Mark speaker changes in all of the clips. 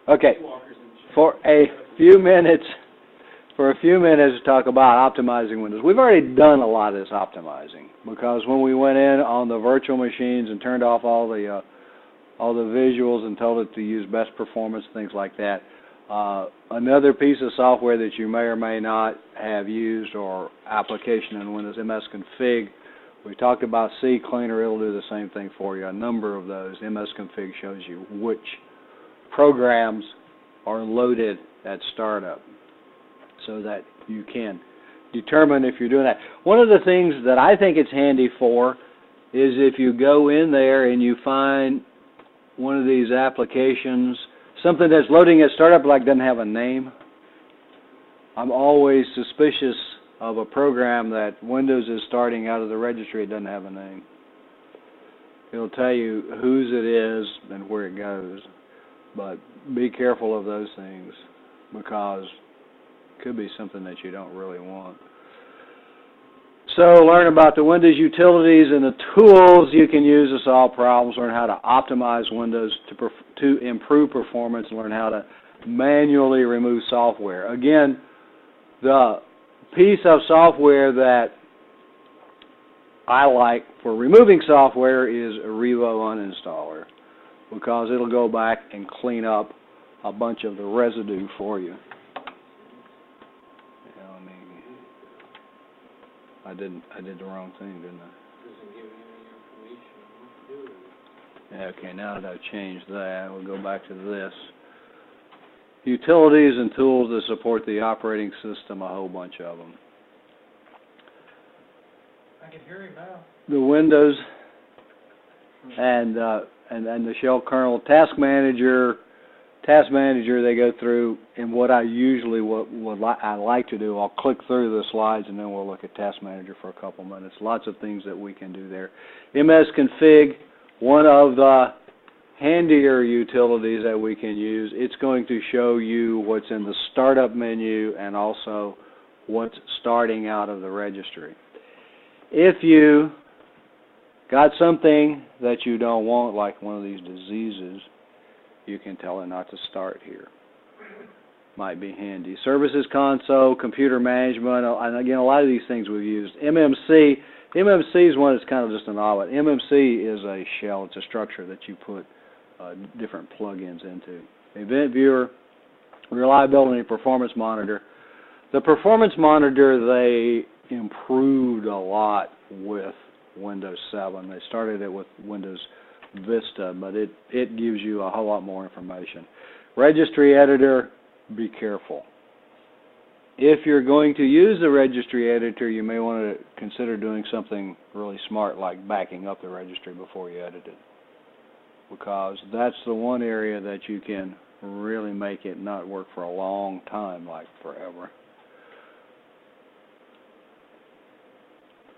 Speaker 1: Okay, for a few minutes to talk about optimizing Windows. We've already done a lot of this optimizing because when we went in on the virtual machines and turned off all the visuals and told it to use best performance, things like that. Another piece of software that you may or may not have used or application in Windows, msconfig. We talked about CCleaner. It'll do the same thing for you. A number of those. msconfig shows you which programs are loaded at startup so that you can determine if you're doing that. One of the things that I think it's handy for is if you go in there and you find one of these applications, something that's loading at startup like doesn't have a name. I'm always suspicious of a program that Windows is starting out of the registry. It doesn't have a name. It'll tell you whose it is and where it goes. But be careful of those things because it could be something that you don't really want. So learn about the Windows utilities and the tools you can use to solve problems. Learn how to optimize Windows to improve performance. Learn how to manually remove software. Again, the piece of software that I like for removing software is a Revo uninstaller because it'll go back and clean up a bunch of the residue for you. I did the wrong thing, didn't I?
Speaker 2: Doesn't give you any information on what to do.
Speaker 1: Okay, now that I've changed that, we'll go back to this. Utilities and tools that support the operating system, a whole bunch of them.
Speaker 2: I can hear you now.
Speaker 1: The Windows and the shell kernel task manager, they go through, and what I usually I like to do, I'll click through the slides and then we'll look at Task Manager for a couple minutes. Lots of things that we can do there. msconfig, one of the handier utilities that we can use. It's going to show you what's in the startup menu and also what's starting out of the registry. If you got something that you don't want, like one of these diseases, you can tell it not to start here. Might be handy. Services console, computer management, and again, a lot of these things we've used. MMC is one that's kind of just an odd one. MMC is a shell. It's a structure that you put different plugins into. Event viewer, reliability and performance monitor. The performance monitor, they improved a lot with Windows 7. They started it with Windows Vista, but it gives you a whole lot more information. Registry Editor, be careful. If you're going to use the Registry Editor, you may want to consider doing something really smart like backing up the registry before you edit it, because that's the one area that you can really make it not work for a long time, like forever.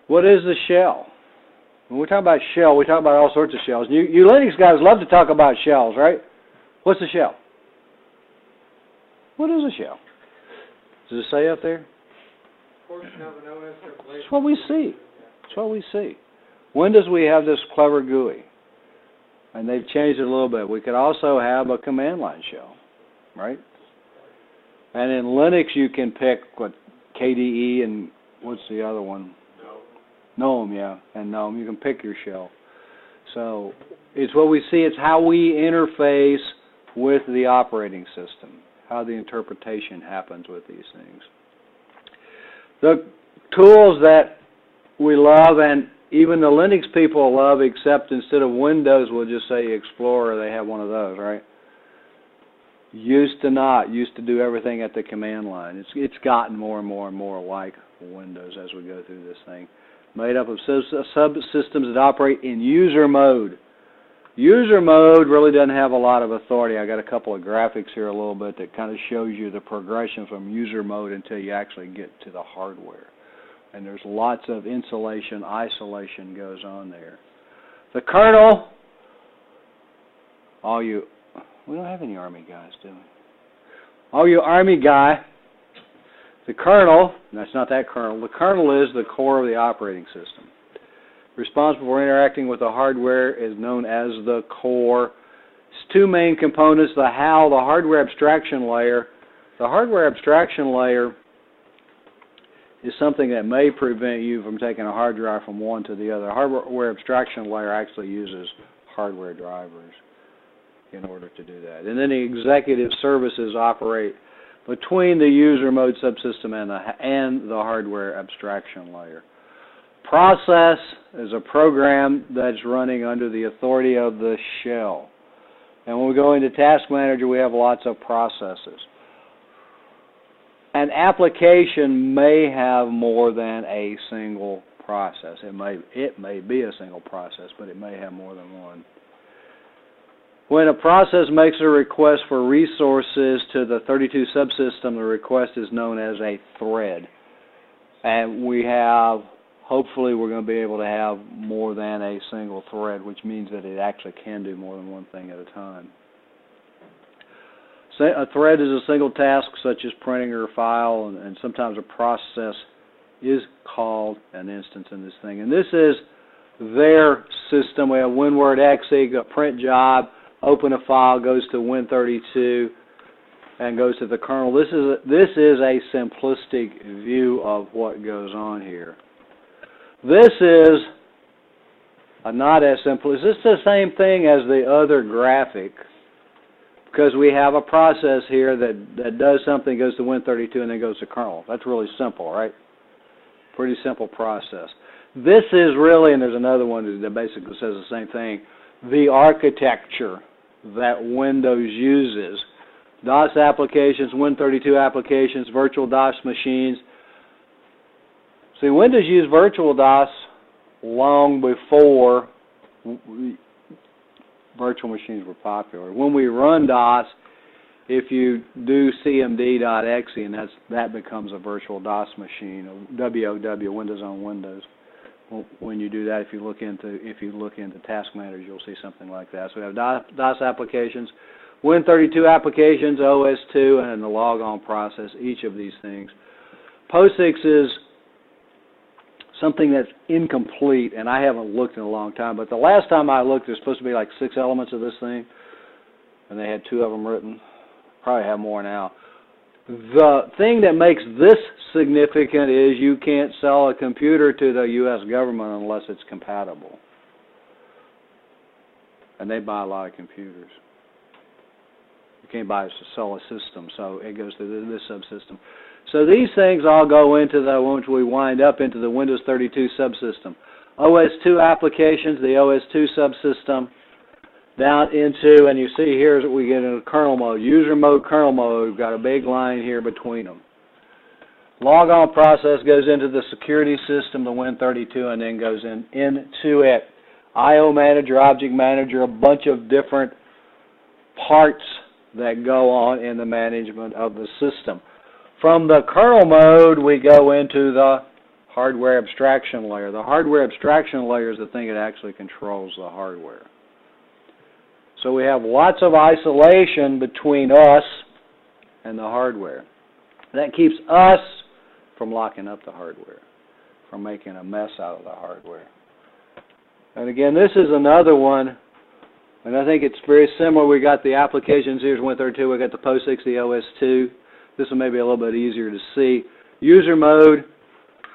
Speaker 1: What is the shell? When we talk about shell, we talk about all sorts of shells. You Linux guys love to talk about shells, right? What's a shell? What is a shell? Does it say up there?
Speaker 2: Portion of an OS replacement.
Speaker 1: That's what we see. That's what we see. Windows, we have this clever GUI, and they've changed it a little bit. We could also have a command line shell, right? And in Linux, you can pick what KDE and what's the other one? GNOME, yeah, and GNOME. You can pick your shell. So it's what we see. It's how we interface with the operating system, how the interpretation happens with these things. The tools that we love, and even the Linux people love, except instead of Windows, we'll just say Explorer. They have one of those, right? Used to do everything at the command line. It's gotten more and more and more like Windows as we go through this thing. Made up of subsystems that operate in user mode. User mode really doesn't have a lot of authority. I got a couple of graphics here a little bit that kind of shows you the progression from user mode until you actually get to the hardware. And there's lots of insulation, isolation goes on there. The kernel, we don't have any Army guys, do we? All you Army guy, the kernel, that's not that kernel, the kernel is the core of the operating system. Responsible for interacting with the hardware is known as the core. It's two main components, the HAL, the hardware abstraction layer. The hardware abstraction layer is something that may prevent you from taking a hard drive from one to the other. The hardware abstraction layer actually uses hardware drivers in order to do that. And then the executive services operate between the user mode subsystem and the hardware abstraction layer. Process is a program that's running under the authority of the shell. And when we go into Task Manager, we have lots of processes. An application may have more than a single process. It may be a single process, but it may have more than one. When a process makes a request for resources to the 32 subsystem, the request is known as a thread. And hopefully we're going to be able to have more than a single thread, which means that it actually can do more than one thing at a time. A thread is a single task, such as printing or a file, and sometimes a process is called an instance in this thing. And this is their system. We have WinWord.exe, a print job, open a file, goes to Win32, and goes to the kernel. This is a simplistic view of what goes on here. This is not as simple. This is the same thing as the other graphic, because we have a process here that does something, goes to Win32, and then goes to kernel. That's really simple, right? Pretty simple process. This is really, and there's another one that basically says the same thing, the architecture that Windows uses. DOS applications, Win32 applications, virtual DOS machines. See, Windows used virtual DOS long before virtual machines were popular. When we run DOS, if you do cmd.exe, and that becomes a virtual DOS machine, a WOW, Windows on Windows. When you do that, if you look into Task Manager, you'll see something like that. So we have DOS applications, Win32 applications, OS2, and the logon process, each of these things. POSIX is something that's incomplete, and I haven't looked in a long time, but the last time I looked, there's supposed to be like 6 elements of this thing, and they had 2 of them written. Probably have more now. The thing that makes this significant is you can't sell a computer to the U.S. government unless it's compatible. And they buy a lot of computers. You can't sell a system, so it goes to this subsystem. So these things all go into once we wind up into the Windows 32 subsystem. OS2 applications, the OS2 subsystem, down into, and you see here we get into kernel mode. User mode, kernel mode, we've got a big line here between them. Logon process goes into the security system, the Win32, and then goes into it. I/O manager, object manager, a bunch of different parts that go on in the management of the system. From the kernel mode, we go into the hardware abstraction layer. The hardware abstraction layer is the thing that actually controls the hardware. So we have lots of isolation between us and the hardware. That keeps us from locking up the hardware, from making a mess out of the hardware. And again, this is another one, and I think it's very similar. We got the applications, here's Win32, we got the POSIX, the OS2. This one may be a little bit easier to see. User mode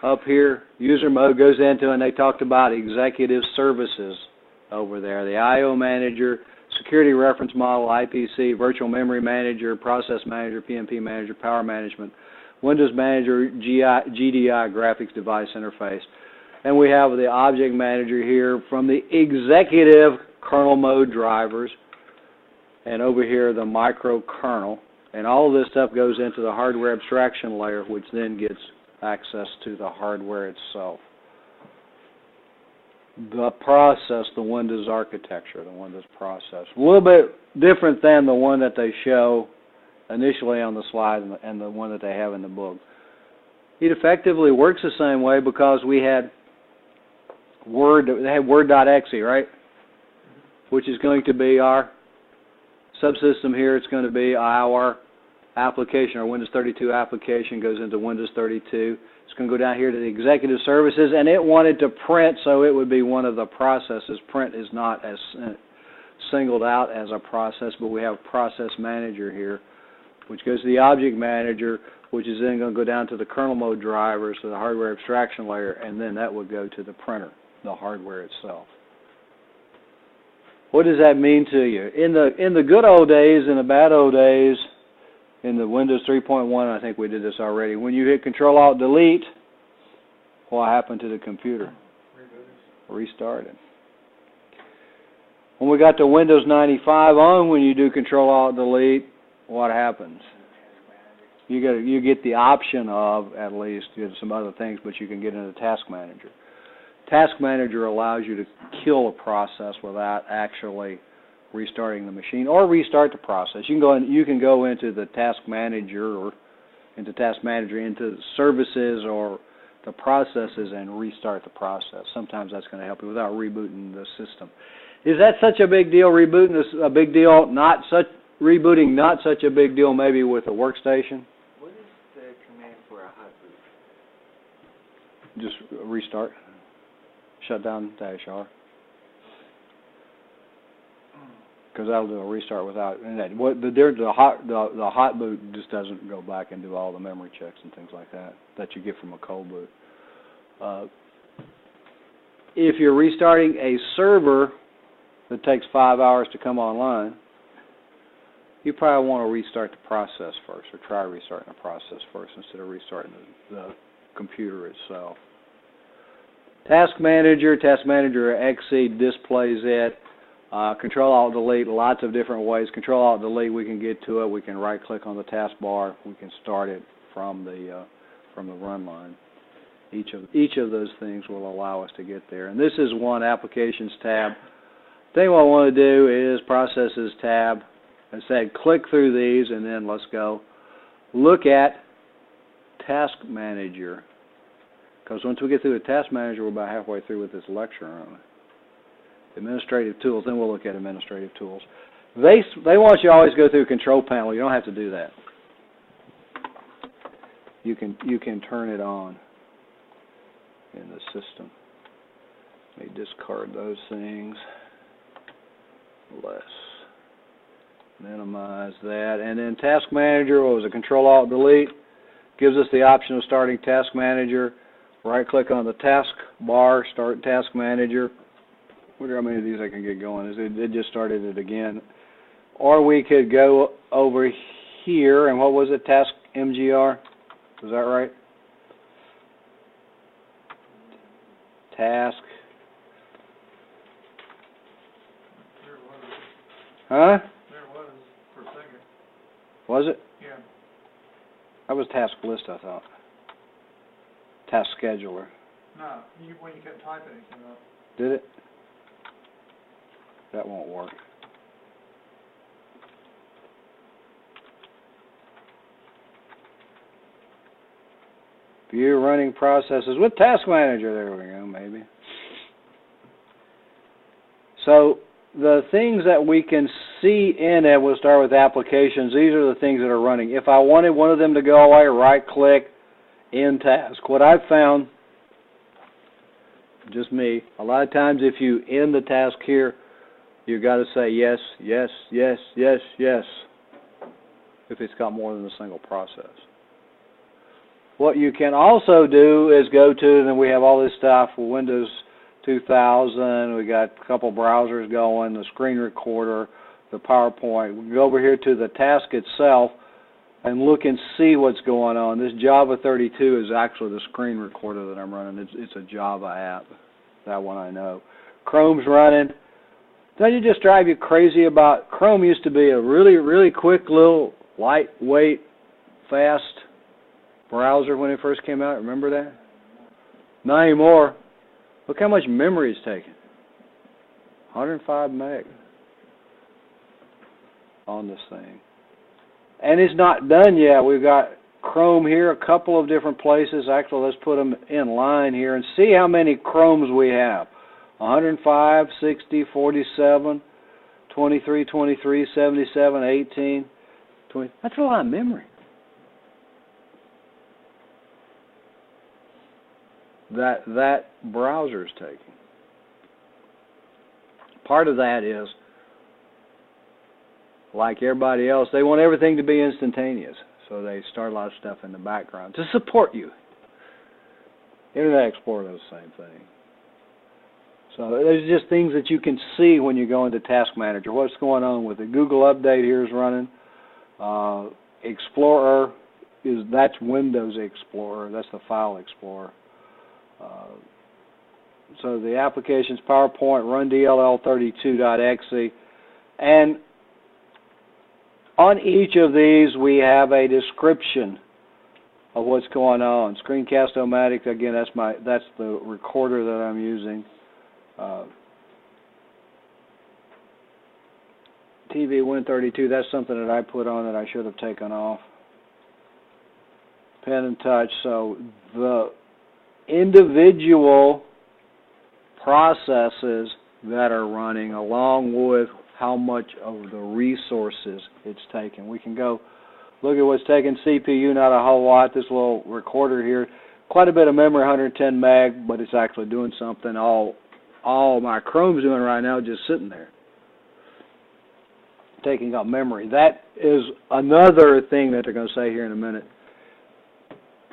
Speaker 1: up here, user mode goes into, and they talked about executive services over there. The I/O manager, security reference model, IPC, virtual memory manager, process manager, PMP manager, power management, Windows manager, GDI, graphics device interface. And we have the object manager here from the executive kernel mode drivers, and over here the microkernel. And all of this stuff goes into the hardware abstraction layer, which then gets access to the hardware itself. The process, the Windows architecture, the Windows process. A little bit different than the one that they show initially on the slide and the one that they have in the book. It effectively works the same way because we had Word, they had Word.exe, right? Which is going to be our subsystem here. It's going to be our application, our Windows 32 application goes into Windows 32. It's going to go down here to the executive services, and it wanted to print, so it would be one of the processes. Print is not as singled out as a process, but we have process manager here, which goes to the object manager, which is then going to go down to the kernel mode drivers, to the hardware abstraction layer, and then that would go to the printer, the hardware itself. What does that mean to you? In the good old days, in the bad old days, in the Windows 3.1, I think we did this already, when you hit Control-Alt-Delete, what happened to the computer? Restarted. When we got to Windows 95 on, when you do Control-Alt-Delete, what happens? You get the option of, at least, you get some other things, but you can get into Task Manager. Task Manager allows you to kill a process without actually restarting the machine, or restart the process. You can go into the Task Manager, or into Services, or the processes, and restart the process. Sometimes that's going to help you without rebooting the system. Is that such a big deal? Rebooting is a big deal. Rebooting not such a big deal. Maybe with a workstation.
Speaker 2: What is the command for a hot boot?
Speaker 1: Just restart. Shut down -R. Because that'll do a restart without. And the hot boot just doesn't go back and do all the memory checks and things like that you get from a cold boot. If you're restarting a server that takes 5 hours to come online, you probably want to restart the process first, or try restarting the process first instead of restarting the computer itself. Task Manager XE displays it. Control-Alt-Delete, lots of different ways. Control-Alt-Delete, we can get to it. We can right-click on the taskbar. We can start it from the run line. Each of those things will allow us to get there. And this is one, Applications tab. The thing what I want to do is Processes tab. I said click through these, and then let's go look at Task Manager. Because once we get through the Task Manager, we're about halfway through with this lecture, aren't we? Administrative tools, then we'll look at administrative tools. They want you to always go through a control panel. You don't have to do that. You can turn it on in the system. Let me discard those things. Less. Minimize that. And then Task Manager, what was it? Control-Alt-Delete. Gives us the option of starting Task Manager. Right-click on the task bar, start Task Manager. I wonder how many of these I can get going. It just started it again. Or we could go over here, and what was it? Task MGR? Was that right? Task.
Speaker 2: There was.
Speaker 1: Huh?
Speaker 2: There was for a second.
Speaker 1: Was it?
Speaker 2: Yeah.
Speaker 1: That was Task List, I thought. Task Scheduler.
Speaker 2: No, when you kept typing, it came up.
Speaker 1: Did it? That won't work. View running processes with Task Manager. There we go, maybe. So the things that we can see in it, we'll start with applications. These are the things that are running. If I wanted one of them to go away, right-click, End Task. What I've found, just me, a lot of times if you end the task here, you've got to say yes, yes, yes, yes, yes, if it's got more than a single process. What you can also do is go to, and then we have all this stuff for Windows 2000, we got a couple browsers going, the screen recorder, the PowerPoint. We can go over here to the task itself and look and see what's going on. This Java 32 is actually the screen recorder that I'm running. It's a Java app. That one I know. Chrome's running. Doesn't it just drive you crazy about Chrome? Used to be a really, really quick little lightweight, fast browser when it first came out. Remember that? Not anymore. Look how much memory it's taking. 105 meg on this thing. And it's not done yet. We've got Chrome here, a couple of different places. Actually, let's put them in line here and see how many Chromes we have. 105, 60, 47, 23, 23, 77, 18, 20. That's a lot of memory. That browser's taking. Part of that is like everybody else, they want everything to be instantaneous. So they start a lot of stuff in the background to support you. Internet Explorer does the same thing. So there's just things that you can see when you go into Task Manager. What's going on with it? Google Update here is running. Explorer, that's Windows Explorer. That's the File Explorer. So the applications, PowerPoint, run DLL32.exe. And on each of these, we have a description of what's going on. Screencast-O-Matic, again, that's the recorder that I'm using. TV Win32, that's something that I put on that I should have taken off. Pen and Touch. So the individual processes that are running, along with how much of the resources it's taken. We can go look at what's taking CPU, not a whole lot. This little recorder here, quite a bit of memory, 110 meg, but it's actually doing something. All my Chrome's doing right now is just sitting there, taking up memory. That is another thing that they're going to say here in a minute.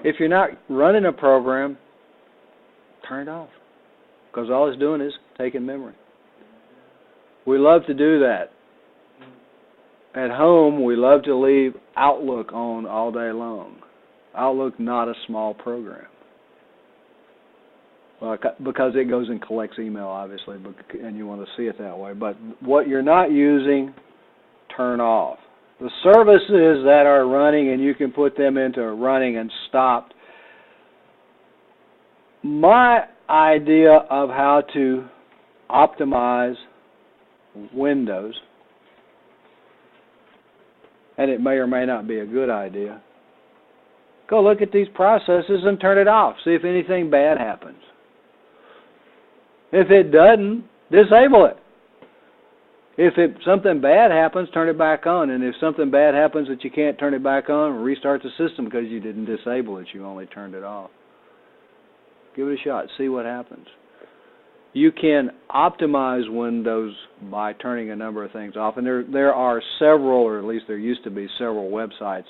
Speaker 1: If you're not running a program, turn it off, because all it's doing is taking memory. We love to do that. At home, we love to leave Outlook on all day long. Outlook, not a small program. Well, because it goes and collects email, obviously, and you want to see it that way. But what you're not using, turn off. The services that are running, and you can put them into running and stopped. My idea of how to optimize Windows, and it may or may not be a good idea, go look at these processes and turn it off. See if anything bad happens. If it doesn't, disable it. If something bad happens, turn it back on. And if something bad happens that you can't turn it back on, restart the system because you didn't disable it. You only turned it off. Give it a shot. See what happens. You can optimize Windows by turning a number of things off. And there are several, or at least there used to be several websites,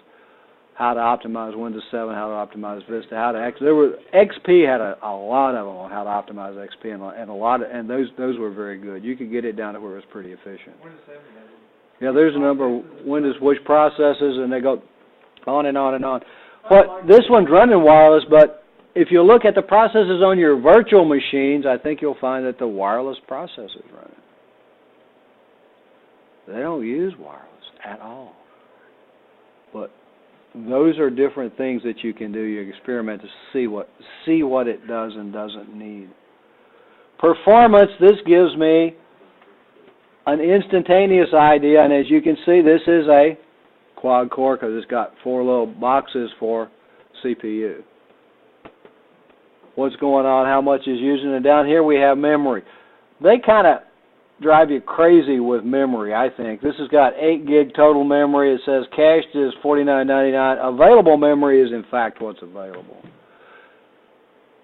Speaker 1: how to optimize Windows 7, how to optimize Vista, XP had a lot of them on how to optimize XP, and those were very good. You could get it down to where it was pretty efficient. Yeah, there's a number of Windows which processes, and they go on and on and on. But this one's running wireless, but if you look at the processes on your virtual machines, I think you'll find that the wireless process is running. They don't use wireless at all. But those are different things that you can do. You experiment to see what it does and doesn't need. Performance, this gives me an instantaneous idea, and as you can see, this is a quad core because it's got 4 little boxes for CPU. What's going on, how much is using, and down here we have memory. They kind of drive you crazy with memory, I think. This has got 8 gig total memory. It says cached is $49.99. Available memory is, in fact, what's available.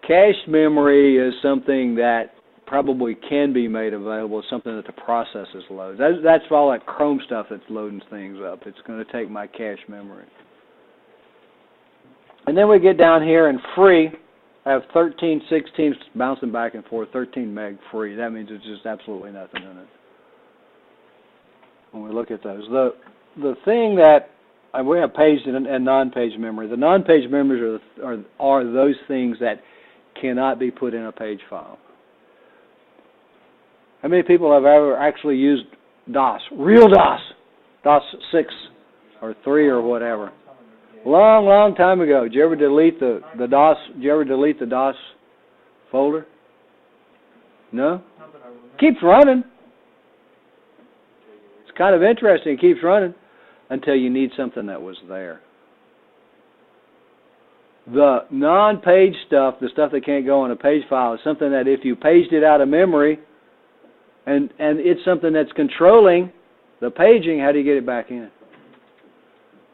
Speaker 1: Cached memory is something that probably can be made available. It's something that the processes load. That's all that Chrome stuff that's loading things up. It's going to take my cache memory. And then we get down here and free. I have 13, 16 bouncing back and forth, 13 meg free. That means there's just absolutely nothing in it. When we look at those, the thing that we have page and non-page memory. The non-page memories are those things that cannot be put in a page file. How many people have ever actually used DOS, real DOS, DOS 6 or 3 or whatever? Long time ago. Did you ever delete the DOS? Did you ever delete the DOS folder? No? Keeps running. It's kind of interesting. It keeps running until you need something that was there. The non-page stuff, the stuff that can't go on a page file, is something that if you paged it out of memory, and it's something that's controlling the paging, how do you get it back in?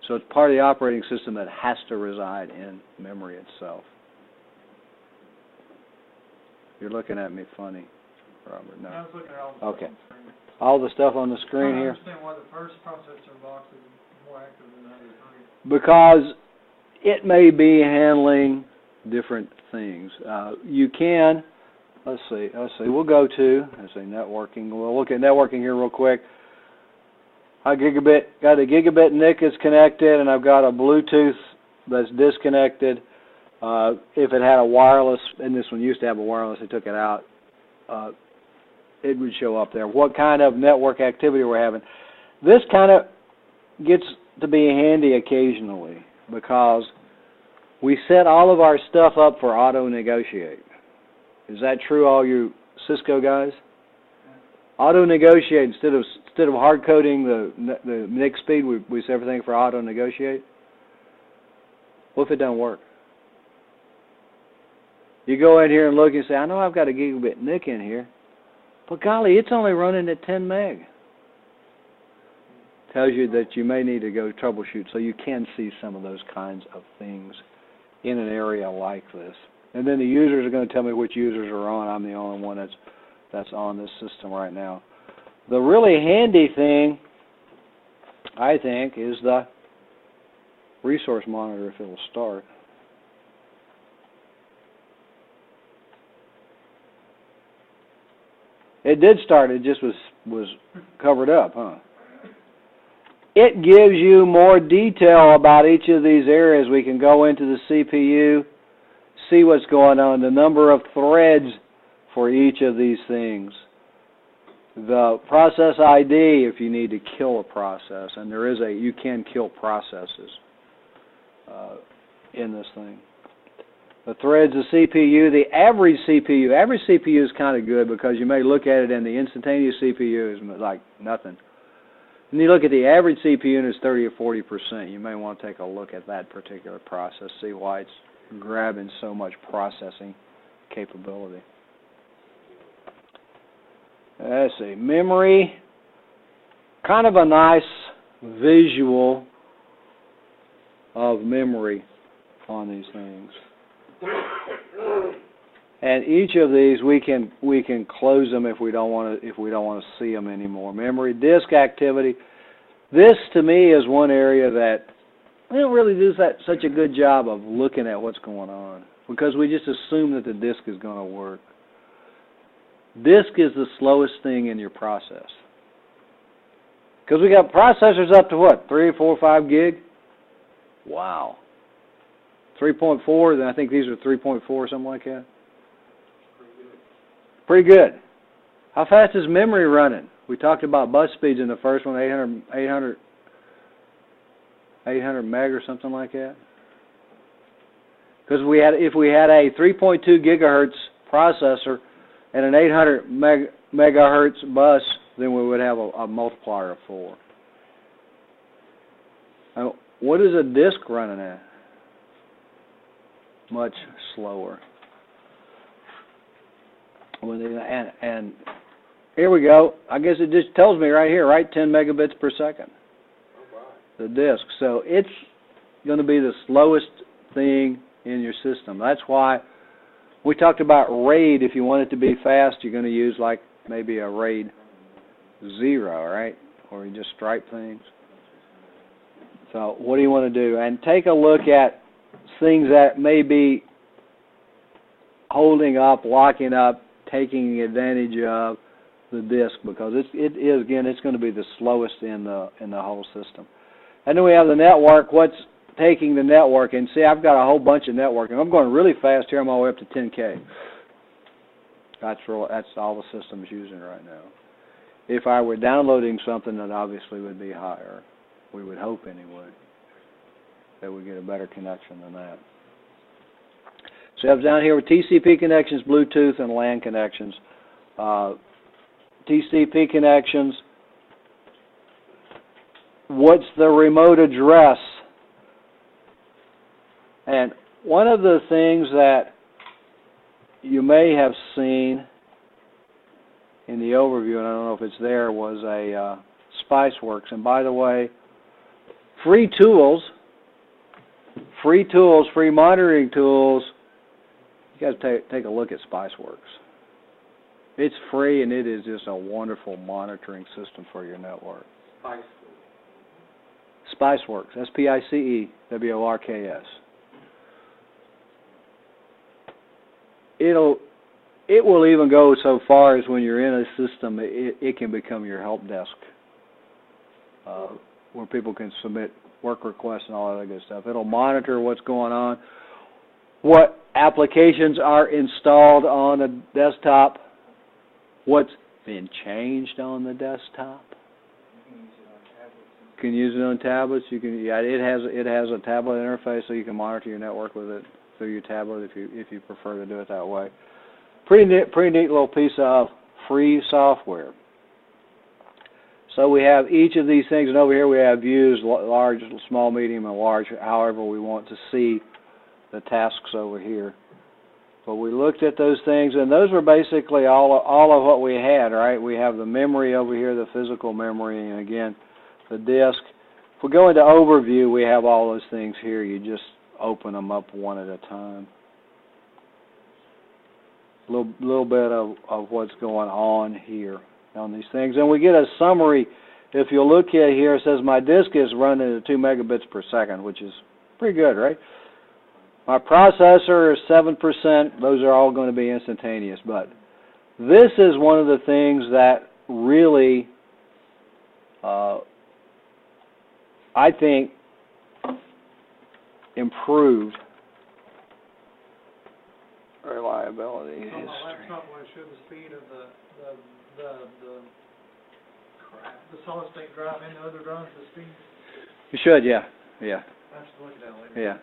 Speaker 1: So it's part of the operating system that has to reside in memory itself. You're looking at me funny. Robert, no.
Speaker 3: I was looking at all the
Speaker 1: Okay.
Speaker 3: stuff on the screen.
Speaker 1: All the stuff on the
Speaker 3: I
Speaker 1: screen
Speaker 3: don't
Speaker 1: here?
Speaker 3: understand why the first processor box is more active than the other three.
Speaker 1: Because it may be handling different things. You can, let's see, we'll go to, networking. We'll look at networking here real quick. Got a gigabit NIC is connected, and I've got a Bluetooth that's disconnected. If it had a wireless, and this one used to have a wireless, they took it out, it would show up there. What kind of network activity we're having. This kind of gets to be handy occasionally because we set all of our stuff up for auto-negotiate. Is that true, all you Cisco guys? Auto-negotiate, instead of hard-coding the NIC speed, we set everything for auto-negotiate. What if it doesn't work? You go in here and look and say, I know I've got a gigabit NIC in here, but golly, it's only running at 10 meg. Tells you that you may need to go troubleshoot, so you can see some of those kinds of things in an area like this. And then the users are going to tell me which users are on. I'm the only one that's on this system right now. The really handy thing, I think, is the resource monitor if it will start. It did start, it just was covered up, huh? It gives you more detail about each of these areas. We can go into the CPU, see what's going on, the number of threads for each of these things. The process ID if you need to kill a process, and you can kill processes in this thing. The threads, the CPU, the average CPU. Average CPU is kind of good because you may look at it and the instantaneous CPU is like nothing. And you look at the average CPU and it's 30 or 40%. You may want to take a look at that particular process, see why it's grabbing so much processing capability. Let's see, memory, kind of a nice visual of memory on these things. And each of these we can close them if we don't want to see them anymore. Memory, disk activity. This to me is one area that we don't really do such a good job of looking at what's going on because we just assume that the disk is going to work. Disk is the slowest thing in your process. Because we got processors up to what? 3, 4, 5 gig? Wow. 3.4, then I think these are 3.4, something like that. Pretty good. How fast is memory running? We talked about bus speeds in the first one, 800 meg or something like that. Because if we had a 3.2 gigahertz processor and an 800 megahertz bus, then we would have a multiplier of 4. Now, what is a disk running at? Much slower. And here we go. I guess it just tells me right here, right? 10 megabits per second. Oh, wow. The disk. So it's going to be the slowest thing in your system. That's why we talked about RAID. If you want it to be fast, you're going to use like maybe a RAID 0, right? Or you just stripe things. So what do you want to do? And take a look at things that may be holding up, locking up, taking advantage of the disk because it is again it's going to be the slowest in the whole system. And then we have the network. What's taking the network? And see, I've got a whole bunch of networking. I'm going really fast here. I'm all the way up to 10K. That's all the system's using right now. If I were downloading something, that obviously would be higher. We would hope anyway that we get a better connection than that. So I have down here with TCP connections, Bluetooth, and LAN connections. TCP connections, what's the remote address? And one of the things that you may have seen in the overview, and I don't know if it's there, was a SpiceWorks. And by the way, free tools, free monitoring tools. You guys take a look at SpiceWorks. It's free, and it is just a wonderful monitoring system for your network. Spiceworks, SPICEWORKS. It will even go so far as when you're in a system, it can become your help desk, where people can submit work requests and all that good stuff. It'll monitor what's going on, what applications are installed on a desktop, what's been changed on the desktop. You can use it on tablets. You can, yeah, it has a tablet interface, so you can monitor your network with it through your tablet if you prefer to do it that way. Pretty neat little piece of free software. So we have each of these things, and over here we have views, large, small, medium, and large, however we want to see the tasks over here. But we looked at those things, and those were basically all of what we had, right? We have the memory over here, the physical memory, and again, the disk. If we go into overview, we have all those things here. You just open them up one at a time. A little bit of what's going on here on these things. And we get a summary. If you look at here, it says my disk is running at 2 megabits per second, which is pretty good, right? My processor is 7%. Those are all going to be instantaneous. But this is one of the things that really, I think, improved reliability history.
Speaker 3: On my laptop, when I show the speed of the solid state drive and the other drives, the speed.
Speaker 1: You should, yeah.
Speaker 3: I have to look at that later.
Speaker 1: Yeah.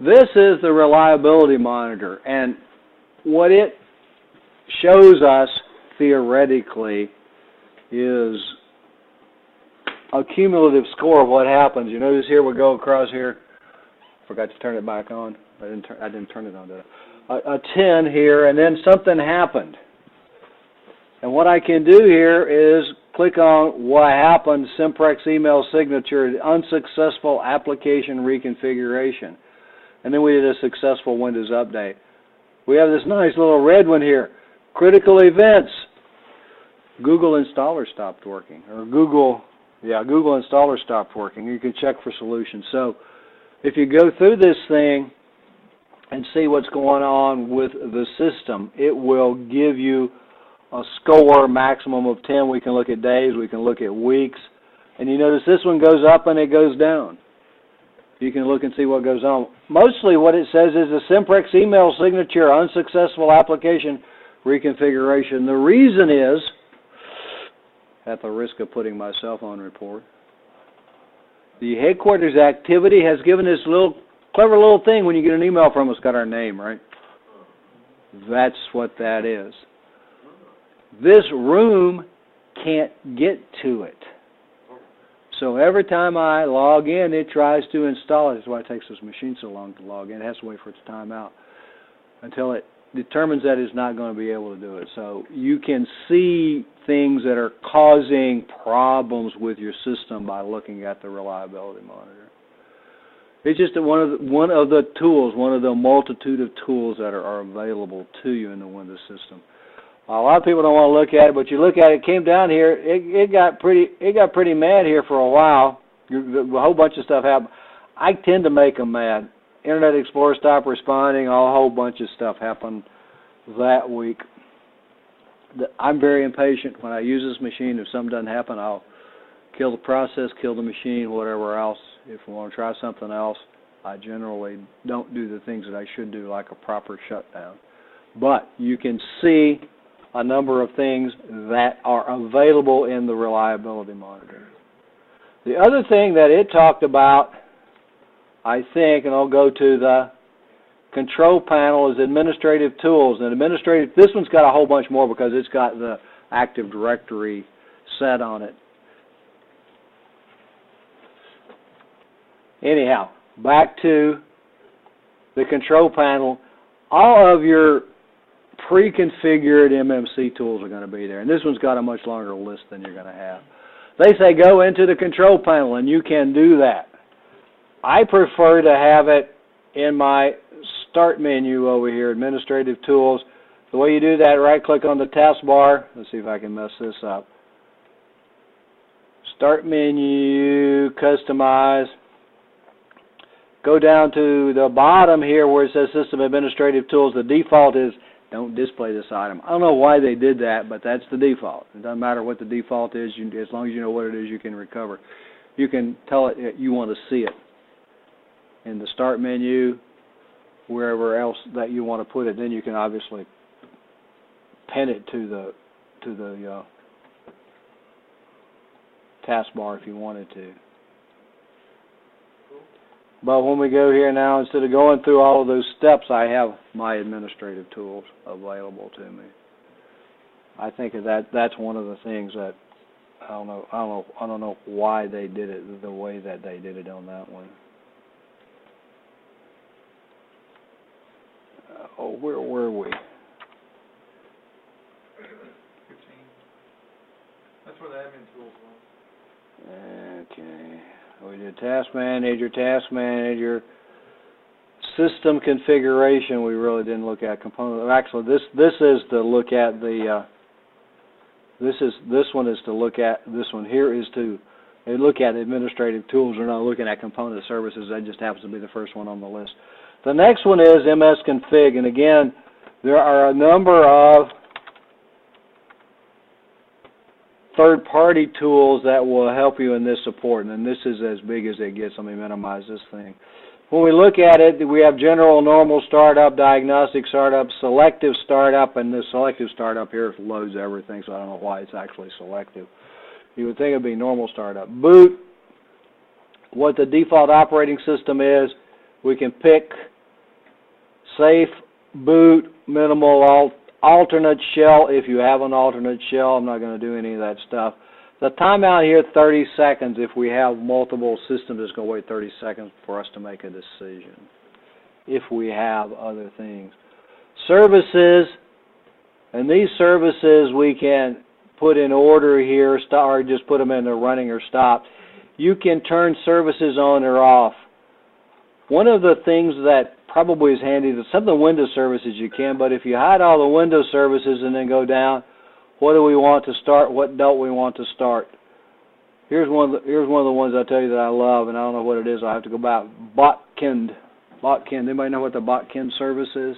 Speaker 1: This is the reliability monitor, and what it shows us theoretically is a cumulative score of what happens. You notice here we go across here. Forgot to turn it back on. I didn't turn it on. Did I? A 10 here, and then something happened. And what I can do here is click on what happened, Simprex email signature, unsuccessful application reconfiguration. And then we did a successful Windows update. We have this nice little red one here, critical events. Google installer stopped working, or Google installer stopped working. You can check for solutions. So if you go through this thing and see what's going on with the system, it will give you a score maximum of 10. We can look at days, we can look at weeks, and you notice this one goes up and it goes down. You can look and see what goes on. Mostly what it says is a Simprex email signature, unsuccessful application reconfiguration. The reason is, at the risk of putting myself on report, the headquarters activity has given this clever little thing when you get an email from us, got our name, right? That's what that is. This room can't get to it. So every time I log in, it tries to install it. That's why it takes this machine so long to log in. It has to wait for its timeout until it determines that it's not going to be able to do it. So you can see things that are causing problems with your system by looking at the reliability monitor. It's just one of the tools, one of the multitude of tools that are available to you in the Windows system. A lot of people don't want to look at it, but you look at it, came down here, it got pretty mad here for a while. A whole bunch of stuff happened. I tend to make them mad. Internet Explorer stopped responding, a whole bunch of stuff happened that week. I'm very impatient when I use this machine. If something doesn't happen, I'll kill the process, kill the machine, whatever else. If we want to try something else, I generally don't do the things that I should do, like a proper shutdown. But you can see a number of things that are available in the reliability monitor. The other thing that it talked about, I think, and I'll go to the control panel, is administrative tools. And this one's got a whole bunch more because it's got the Active Directory set on it. Anyhow, back to the control panel. All of your pre-configured MMC tools are going to be there. And this one's got a much longer list than you're going to have. They say go into the control panel, and you can do that. I prefer to have it in my start menu over here, administrative tools. The way you do that, right-click on the taskbar. Let's see if I can mess this up. Start menu, customize. Go down to the bottom here where it says System Administrative Tools. The default is don't display this item. I don't know why they did that, but that's the default. It doesn't matter what the default is. As long as you know what it is, you can recover. You can tell it you want to see it in the Start menu, wherever else that you want to put it. Then you can obviously pin it to the taskbar if you wanted to. But when we go here now, instead of going through all of those steps, I have my administrative tools available to me. I think that's one of the things that I don't know why they did it the way that they did it on that one. Where were we?
Speaker 3: 15. That's where the admin tools was.
Speaker 1: Okay. We did task manager, system configuration. We really didn't look at component. Actually, this is to look at the. This one is to look at. This one here is to look at administrative tools. We're not looking at component services. That just happens to be the first one on the list. The next one is MS Config, and again, there are a number of third-party tools that will help you in this support, and this is as big as it gets. Let me minimize this thing. When we look at it, we have general, normal startup, diagnostic startup, selective startup, and the selective startup here loads everything, so I don't know why it's actually selective. You would think it would be normal startup. Boot, what the default operating system is, we can pick safe, boot, minimal, alternate shell if you have an alternate shell. I'm not going to do any of that stuff. The timeout here, 30 seconds. If we have multiple systems, it's going to wait 30 seconds for us to make a decision. If we have other things. Services, and these services we can put in order here, or just put them in the running or stop. You can turn services on or off. One of the things that probably is handy, that some of the Windows services you can, but if you hide all the Windows services and then go down, what do we want to start, what don't we want to start? Here's one of the ones I tell you that I love, and I don't know what it is. I have to go back. Botkind. Anybody know what the Botkind service is?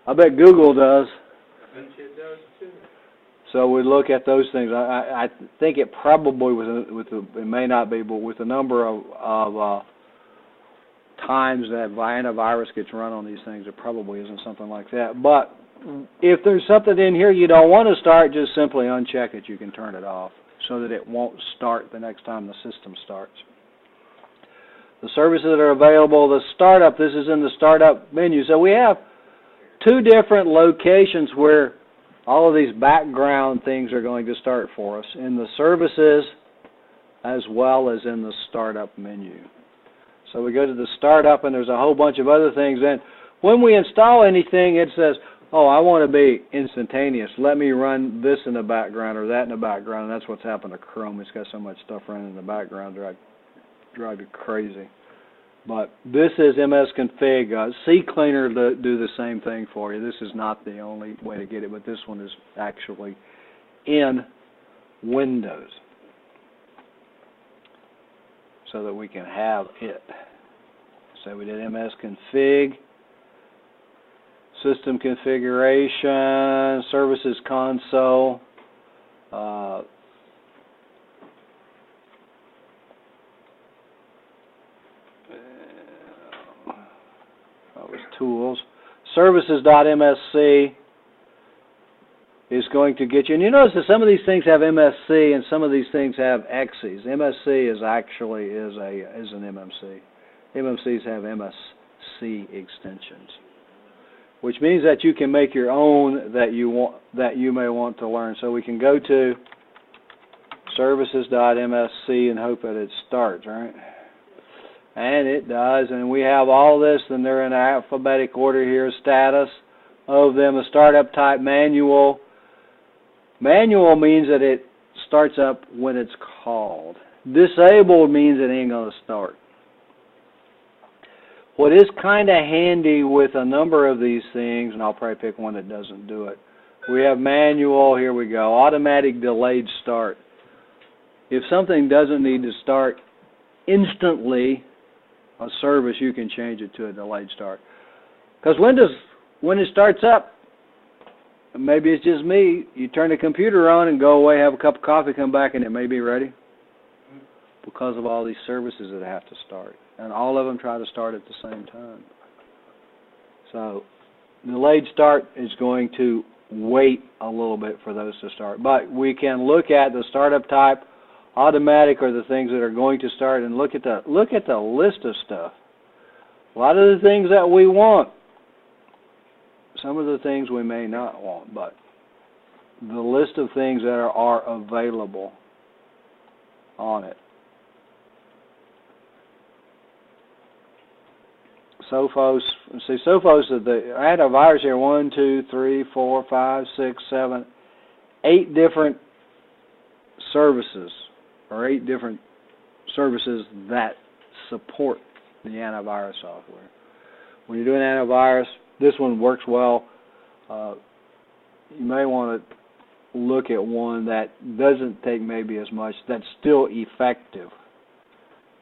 Speaker 1: I bet Google does.
Speaker 2: It does too.
Speaker 1: So we look at those things. I think it probably it may not be, but with the number of times that antivirus gets run on these things, it probably isn't something like that. But if there's something in here you don't want to start, just simply uncheck it. You can turn it off so that it won't start the next time the system starts. The services that are available, the startup, this is in the startup menu. So we have two different locations where all of these background things are going to start for us, in the services as well as in the startup menu. So we go to the startup, and there's a whole bunch of other things. And when we install anything, it says, oh, I want to be instantaneous. Let me run this in the background or that in the background. And that's what's happened to Chrome. It's got so much stuff running in the background, drive you crazy. But this is MS Config. CCleaner do the same thing for you. This is not the only way to get it, but this one is actually in Windows, so that we can have it. So we did MS Config, System Configuration, Services Console, tools. Services.msc is going to get you, and you notice that some of these things have MSC and some of these things have XEs. MSC is actually is an MMC. MMCs have MSC extensions, which means that you can make your own that you may want to learn. So we can go to services.msc and hope that it starts, right? And it does, and we have all this, and they're in alphabetic order here. Status of them, a startup type, manual. Manual means that it starts up when it's called. Disabled means it ain't going to start. What is kind of handy with a number of these things, and I'll probably pick one that doesn't do it. We have manual, here we go, automatic delayed start. If something doesn't need to start instantly, a service, you can change it to a delayed start. Because Windows, when it starts up, maybe it's just me, you turn the computer on and go away, have a cup of coffee, come back, and it may be ready. Because of all these services that have to start. And all of them try to start at the same time. So, delayed start is going to wait a little bit for those to start. But we can look at the startup type, automatic are the things that are going to start, and look at the list of stuff. A lot of the things that we want, some of the things we may not want, but the list of things that are available on it. Sophos, see, Sophos, I had a virus here, 1, 2, 3, 4, 5, 6, 7, 8 different services, or 8 different services that support the antivirus software. When you're doing antivirus, this one works well. You may want to look at one that doesn't take maybe as much, that's still effective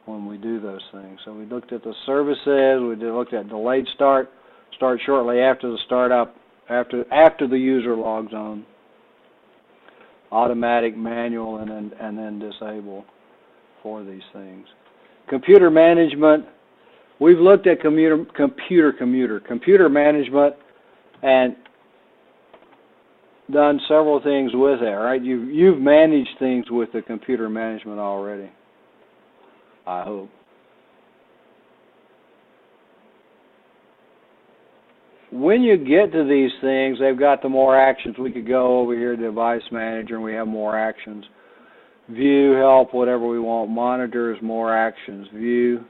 Speaker 1: when we do those things. So we looked at the services, we looked at delayed start shortly after the startup, after the user logs on, automatic, manual, and then disable for these things. Computer management, we've looked at computer management and done several things with it, right? You've managed things with the computer management already, I hope. When you get to these things, they've got the more actions. We could go over here to Device Manager and we have more actions. View, help, whatever we want. Monitors, more actions. View,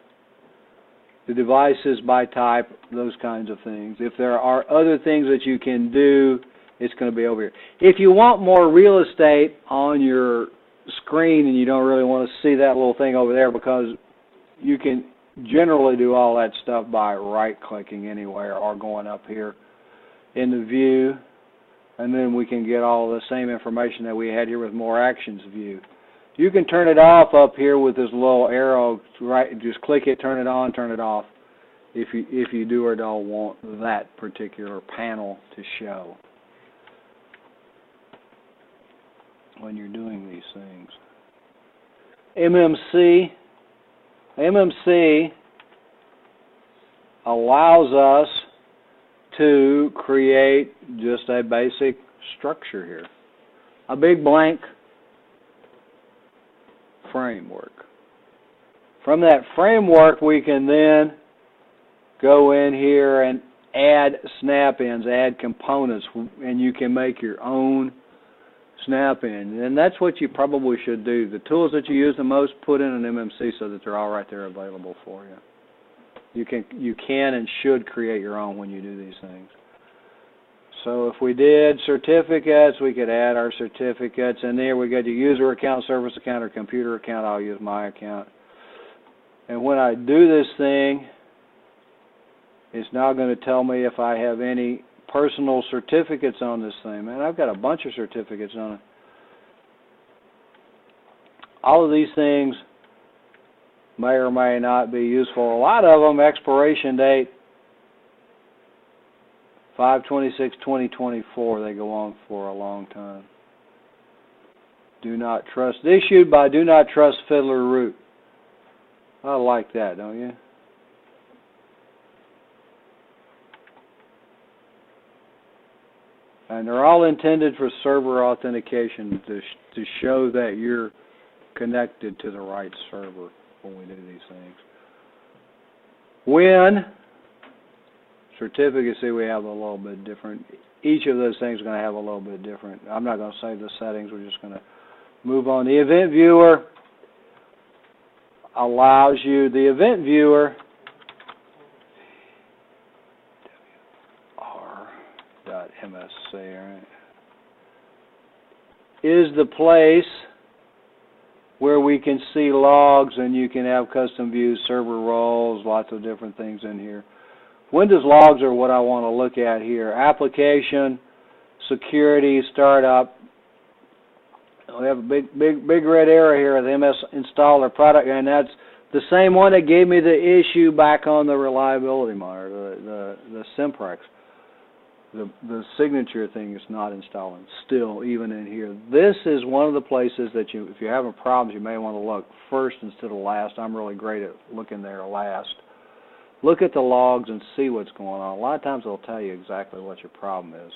Speaker 1: the devices by type, those kinds of things. If there are other things that you can do, it's going to be over here. If you want more real estate on your screen and you don't really want to see that little thing over there, because you can generally do all that stuff by right-clicking anywhere or going up here in the view, and then we can get all the same information that we had here with more actions view. You can turn it off up here with this little arrow, right? Just click it, turn it on, turn it off, if you do or don't want that particular panel to show when you're doing these things. MMC allows us to create just a basic structure here, a big blank framework. From that framework, we can then go in here and add snap-ins, add components, and you can make your own snap-in. And that's what you probably should do. The tools that you use the most, put in an MMC so that they're all right there available for you. You can and should create your own when you do these things. So if we did certificates, we could add our certificates, and there we go to user account, service account, or computer account. I'll use my account. And when I do this thing, it's now going to tell me if I have any personal certificates on this thing. Man, I've got a bunch of certificates on it. All of these things may or may not be useful. A lot of them, expiration date, 5/26/2024, they go on for a long time. Do not trust, issued by Do Not Trust Fiddler Root. I like that, don't you? And they're all intended for server authentication to show that you're connected to the right server when we do these things. When certificates, see, we have a little bit different. Each of those things is going to have a little bit different. I'm not going to save the settings. We're just going to move on. The event viewer allows you, the event viewer, r.msc, right, is the place where we can see logs, and you can have custom views, server roles, lots of different things in here. Windows logs are what I want to look at here. Application, security, startup. We have a big red arrow here, the MS installer product, and that's the same one that gave me the issue back on the reliability monitor, the Simprex. The signature thing is not installing still, even in here. This is one of the places that if you're having problems, you may want to look first instead of last. I'm really great at looking there last. Look at the logs and see what's going on. A lot of times they'll tell you exactly what your problem is,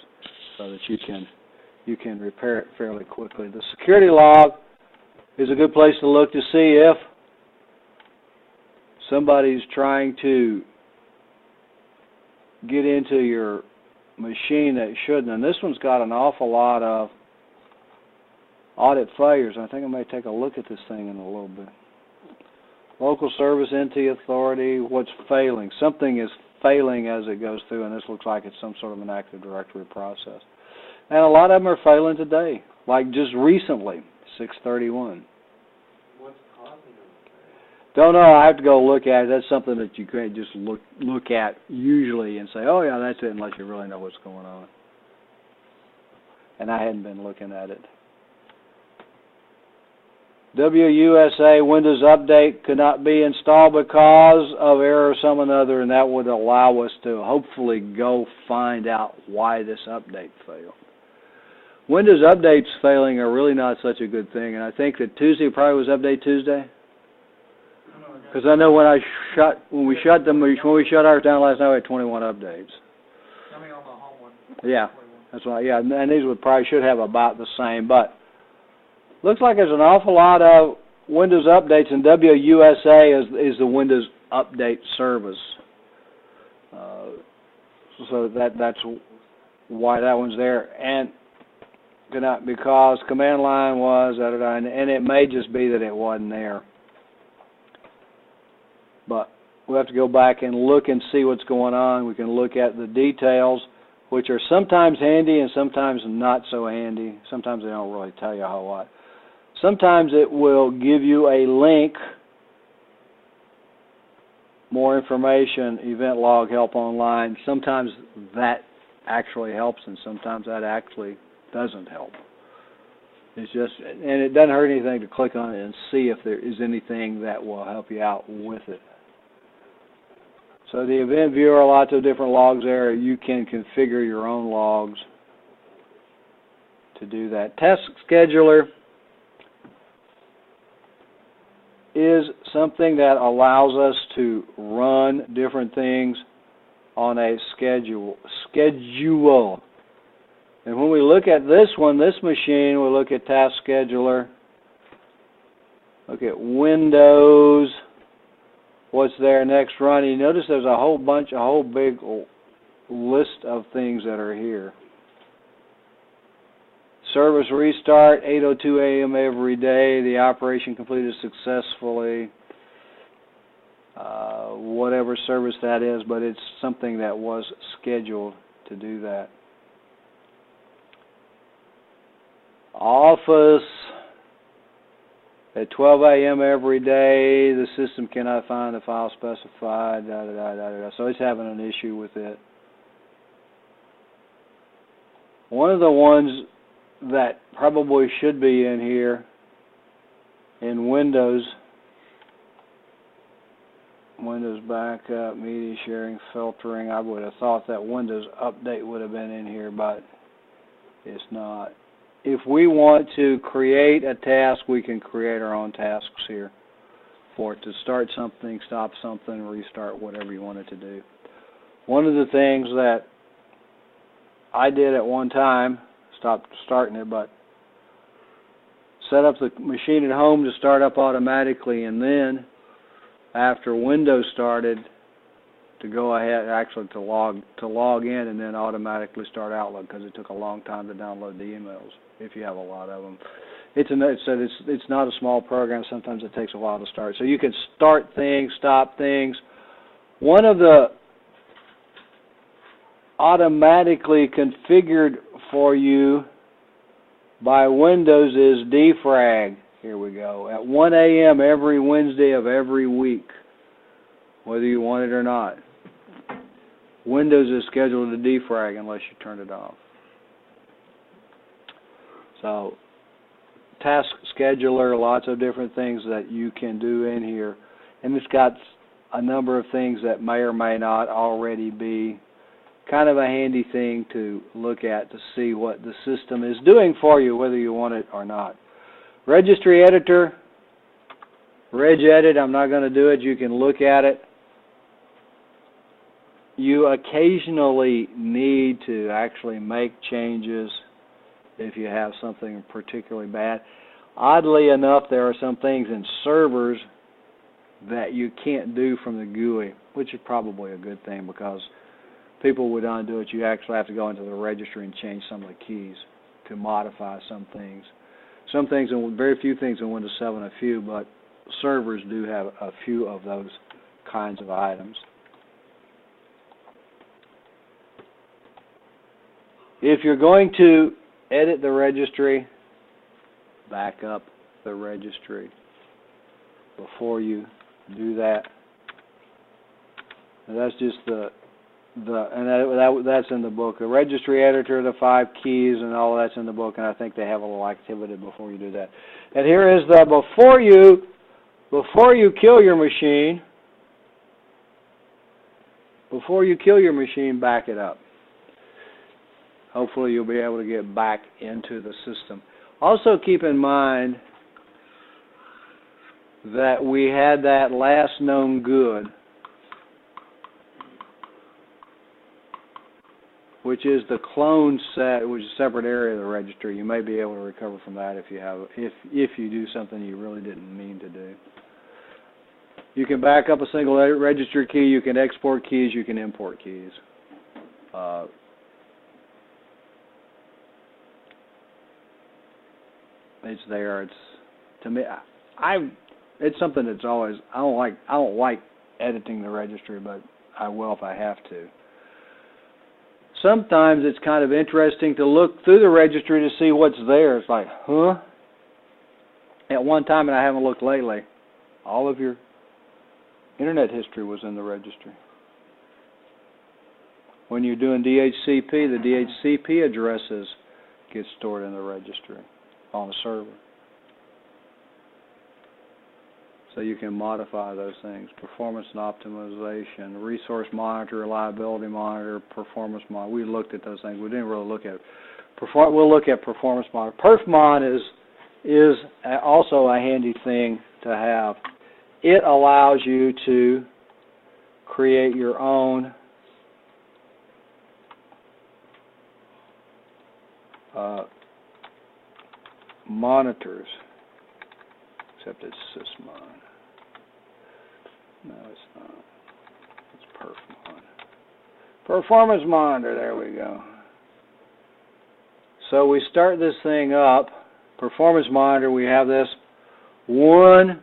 Speaker 1: so that you can repair it fairly quickly. The security log is a good place to look to see if somebody's trying to get into your machine that shouldn't. And this one's got an awful lot of audit failures. I think I may take a look at this thing in a little bit. Local service entity authority, what's failing? Something is failing as it goes through, and this looks like it's some sort of an Active Directory process. And a lot of them are failing today, like just recently, 6/31.
Speaker 2: What's causing them?
Speaker 1: Don't know. I have to go look at it. That's something that you can't just look at usually and say, oh, yeah, that's it, unless you really know what's going on. And I hadn't been looking at it. WUSA Windows Update could not be installed because of error or some another, and that would allow us to hopefully go find out why this update failed. Windows updates failing are really not such a good thing, and I think that Tuesday probably was Update Tuesday. Because I know when we shut ours down last night, we had 21 updates.
Speaker 3: I mean, on the home one.
Speaker 1: Yeah, that's right. Yeah, and these should have about the same, but looks like there's an awful lot of Windows updates, and WUSA is the Windows Update Service. So that's why that one's there, and because command line was and it may just be that it wasn't there. But we have to go back and look and see what's going on. We can look at the details, which are sometimes handy and sometimes not so handy. Sometimes they don't really tell you a whole lot. Sometimes it will give you a link, more information, event log, help online. Sometimes that actually helps, and sometimes that actually doesn't help. It's just, and it doesn't hurt anything to click on it and see if there is anything that will help you out with it. So the event viewer, lots of different logs there. You can configure your own logs to do that. Task scheduler is something that allows us to run different things on a schedule. And when we look at this machine, we look at Task Scheduler, look at Windows, what's there next run. You notice there's a whole big list of things that are here. Service restart, 8:02 a.m. every day. The operation completed successfully. Whatever service that is, but it's something that was scheduled to do that. Office, at 12 a.m. every day, the system cannot find the file specified, so it's having an issue with it. One of the ones that probably should be in here in Windows backup, media sharing, filtering. I would have thought that Windows Update would have been in here, but it's not. If we want to create a task, we can create our own tasks here for it to start something, stop something, restart, whatever you want it to do. One of the things that I did at one time, stopped starting it, but set up the machine at home to start up automatically, and then after Windows started, to go ahead actually to log in and then automatically start Outlook, because it took a long time to download the emails if you have a lot of them. It's not a small program. Sometimes it takes a while to start. So you can start things, stop things. One of the automatically configured for you by Windows is defrag. Here we go. At 1 a.m. every Wednesday of every week, whether you want it or not. Windows is scheduled to defrag unless you turn it off. So, task scheduler, lots of different things that you can do in here. And it's got a number of things that may or may not already be kind of a handy thing to look at to see what the system is doing for you, whether you want it or not. Registry Editor, Regedit, I'm not going to do it. You can look at it. You occasionally need to actually make changes if you have something particularly bad. Oddly enough, there are some things in servers that you can't do from the GUI, which is probably a good thing because people would undo it. You actually have to go into the registry and change some of the keys to modify some things. Some things, very few things in Windows 7, a few, but servers do have a few of those kinds of items. If you're going to edit the registry, back up the registry before you do that. And that's just that's in the book. The Registry Editor, the 5 keys, and all that's in the book, and I think they have a little activity before you do that. And here is the before you kill your machine, back it up. Hopefully you'll be able to get back into the system. Also keep in mind that we had that last known good, which is the clone set, which is a separate area of the registry. You may be able to recover from that if you do something you really didn't mean to do. You can back up a single registry key. You can export keys. You can import keys. It's there. It's, to me, it's something that's always, I don't like editing the registry, but I will if I have to. Sometimes it's kind of interesting to look through the registry to see what's there. It's like, huh? At one time, and I haven't looked lately, all of your internet history was in the registry. When you're doing DHCP, the DHCP addresses get stored in the registry on the server. So you can modify those things. Performance and optimization, resource monitor, reliability monitor, performance monitor. We looked at those things. We didn't really look at we'll look at performance monitor. Perfmon is also a handy thing to have. It allows you to create your own monitors, except it's sysmon. No, it's not. It's perfmon. Performance monitor, there we go. So we start this thing up. Performance monitor, we have this one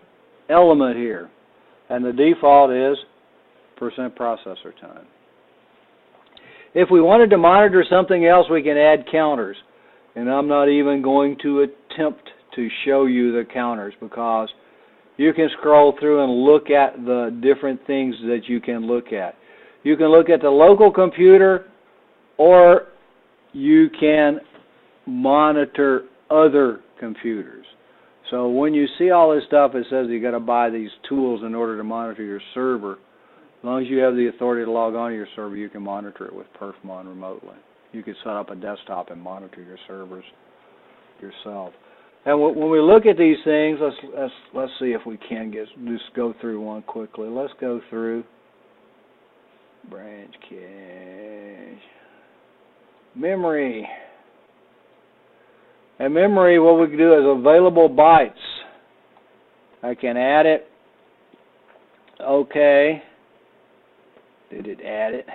Speaker 1: element here. And the default is % processor time. If we wanted to monitor something else, we can add counters. And I'm not even going to attempt to show you the counters because you can scroll through and look at the different things that you can look at. You can look at the local computer, or you can monitor other computers. So when you see all this stuff, it says you got to buy these tools in order to monitor your server. As long as you have the authority to log on to your server, you can monitor it with Perfmon remotely. You can set up a desktop and monitor your servers yourself. And when we look at these things, let's see if we can just go through one quickly. Let's go through branch cache, memory. And memory, what we can do is available bytes. I can add it. Okay. Did it add it?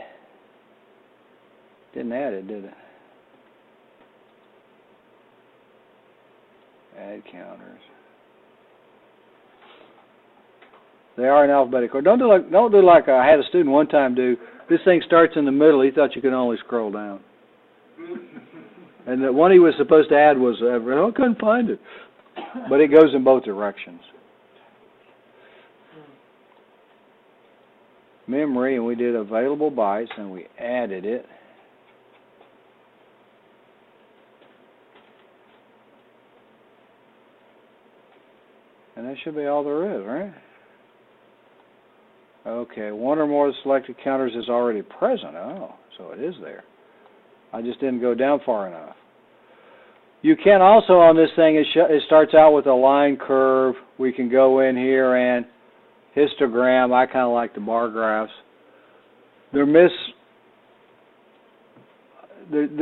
Speaker 1: Didn't add it, did it? Add counters. They are in alphabetical order. Don't do like I had a student one time do. This thing starts in the middle. He thought you could only scroll down. And the one he was supposed to add was, I couldn't find it. but it goes in both directions. Memory, and we did available bytes, and we added it. And that should be all there is, right? Okay, one or more of the selected counters is already present. Oh, so it is there. I just didn't go down far enough. You can also, on this thing, it starts out with a line curve. We can go in here and histogram. I kind of like the bar graphs. They're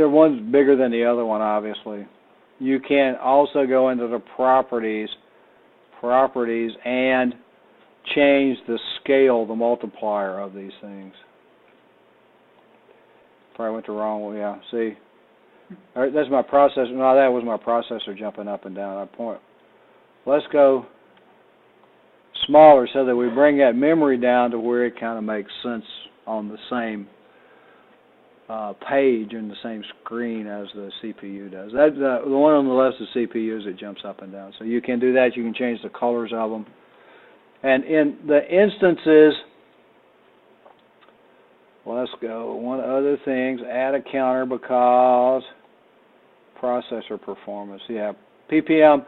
Speaker 1: one's bigger than the other one, obviously. You can also go into the properties, and change the scale, the multiplier of these things. Probably went the wrong way. Yeah, see, that's my processor. No, that was my processor jumping up and down. Let's go smaller so that we bring that memory down to where it kind of makes sense on the same page and the same screen as the CPU does. The one on the left is the CPU, it jumps up and down. So you can do that. You can change the colors of them. And in the instances, let's go. One other thing, add a counter because processor performance. Yeah, PPM.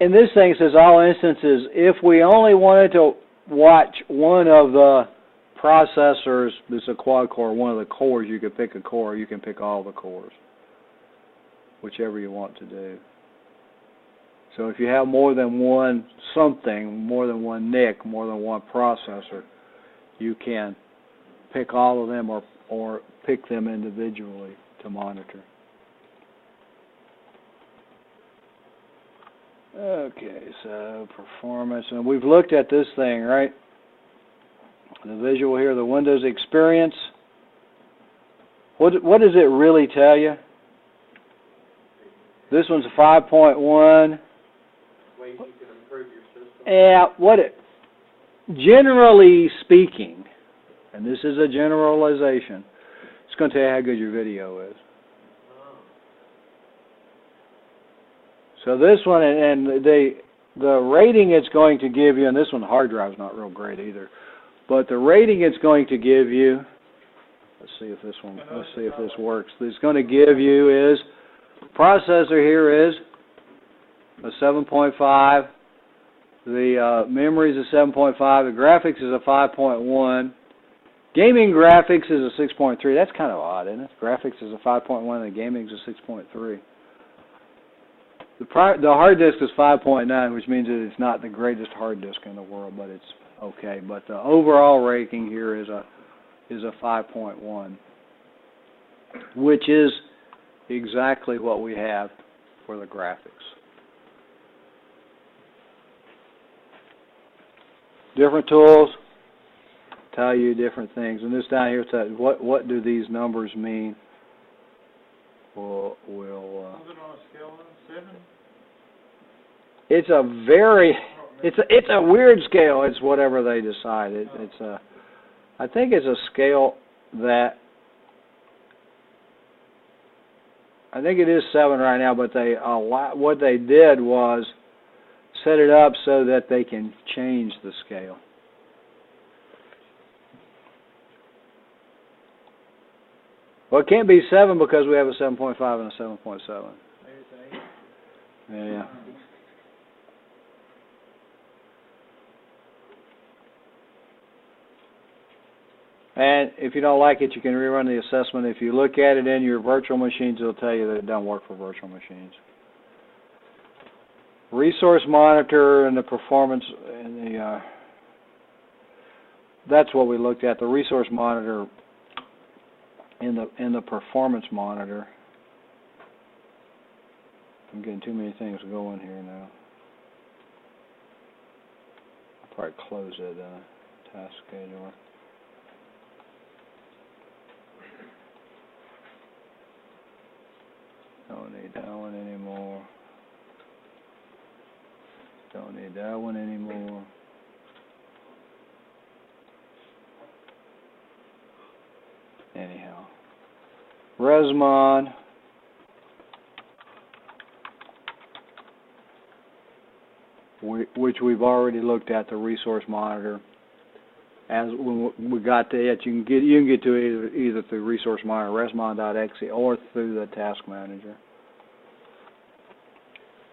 Speaker 1: In this thing, it says all instances. If we only wanted to watch one of the processors, this is a quad core, one of the cores, you could pick a core. You can pick all the cores, whichever you want to do. So if you have more than one something, more than one NIC, more than one processor, you can pick all of them or pick them individually to monitor. Okay, so performance, and we've looked at this thing, right? The visual here, the Windows experience. What does it really tell you? This one's a 5.1.
Speaker 2: Ways you can improve your system.
Speaker 1: Yeah, generally speaking, and this is a generalization, it's going to tell you how good your video is. So this one, and the rating it's going to give you, and this one, the hard drive's not real great either, but the rating it's going to give you, let's see if this works. It's going to give you is, processor here is a 7.5, the memory is a 7.5, the graphics is a 5.1, gaming graphics is a 6.3. That's kind of odd, isn't it? Graphics is a 5.1 and the gaming is a 6.3. The hard disk is 5.9, which means that it's not the greatest hard disk in the world, but it's okay. But the overall rating here is a 5.1, which is exactly what we have for the graphics. Different tools tell you different things, and this down here tells you what do these numbers mean. Was it
Speaker 3: on a scale of 7?
Speaker 1: It's a weird scale. It's whatever they decide. I think it's a scale that, I think it is 7 right now, but what they did was set it up so that they can change the scale. Well, it can't be 7 because we have a 7.5 and a 7.7. Yeah. And if you don't like it, you can rerun the assessment. If you look at it in your virtual machines, it'll tell you that it doesn't work for virtual machines. Resource monitor and the performance and the that's what we looked at. The resource monitor in the performance monitor. I'm getting too many things going here now. I'll probably close it task scheduler. Don't need that one anymore. Don't need that one anymore. Anyhow. Resmon. which we've already looked at, the resource monitor. As when we got to it, you can get to it either through resource monitor, resmon.exe, or through the task manager.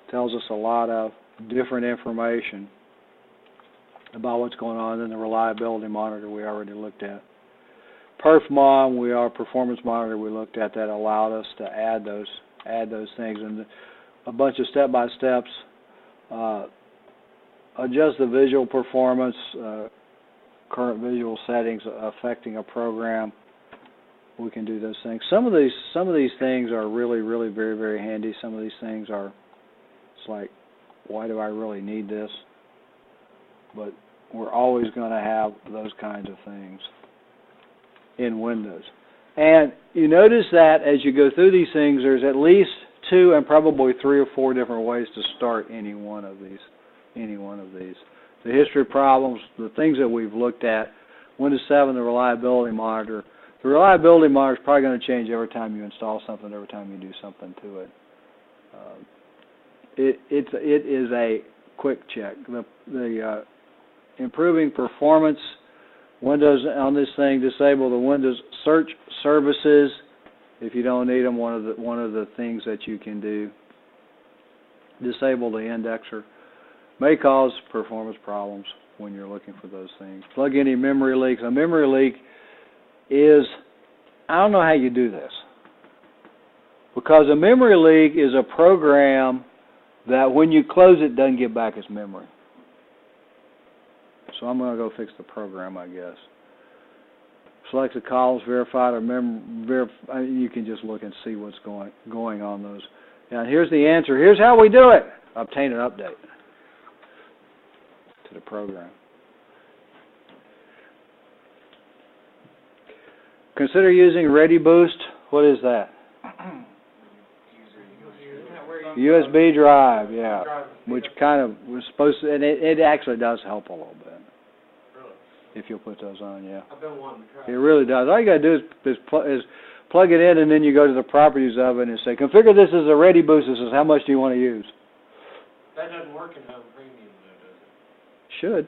Speaker 1: Tells us a lot of different information about what's going on in the reliability monitor we already looked at. Perfmon, our performance monitor we looked at, that allowed us to add those things, and a bunch of step-by-steps. Adjust the visual performance, current visual settings affecting a program. We can do those things. Some of these things are really, really very, very handy. Some of these things are, it's like, why do I really need this? But we're always going to have those kinds of things in Windows. And you notice that as you go through these things, there's at least 2 and probably 3 or 4 different ways to start any one of these. The history problems, the things that we've looked at, Windows 7, the reliability monitor. The reliability monitor is probably going to change every time you install something, every time you do something to it. It is a quick check. The improving performance, Windows on this thing, disable the Windows search services if you don't need them. One of the things that you can do. Disable the indexer. May cause performance problems when you're looking for those things. Plug any memory leaks. A memory leak is, I don't know how you do this, because a memory leak is a program that when you close it doesn't get back its memory. So I'm going to go fix the program, I guess. Select the columns, verified or you can just look and see what's going on those. Now here's the answer. Here's how we do it. Obtain an update to the program. Consider using ReadyBoost. What is that? USB drive, yeah, which kind of was supposed to, and it actually does help a little bit.
Speaker 2: Really?
Speaker 1: If you'll put those on, yeah.
Speaker 2: I've been wanting to try.
Speaker 1: It really does. All you got to do is plug it in, and then you go to the properties of it and say, configure this as a ReadyBoost. It says, how much do you want to use?
Speaker 2: That doesn't work in Home Premium, though, does it?
Speaker 1: Should.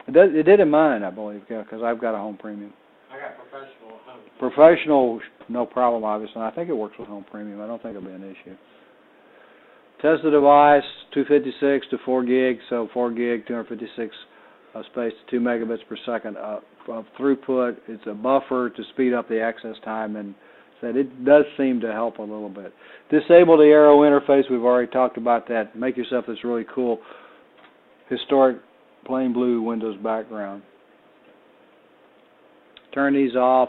Speaker 1: It did in mine, I believe, yeah, because I've got a Home Premium.
Speaker 2: I got professional at home.
Speaker 1: Professional, no problem, obviously. I think it works with Home Premium. I don't think it'll be an issue. Test the device, 256 to 4 gig, so 4 gig, 256 space to 2 megabits per second of throughput. It's a buffer to speed up the access time, and said it does seem to help a little bit. Disable the arrow interface. We've already talked about that. Make yourself this really cool historic plain blue Windows background. Turn these off.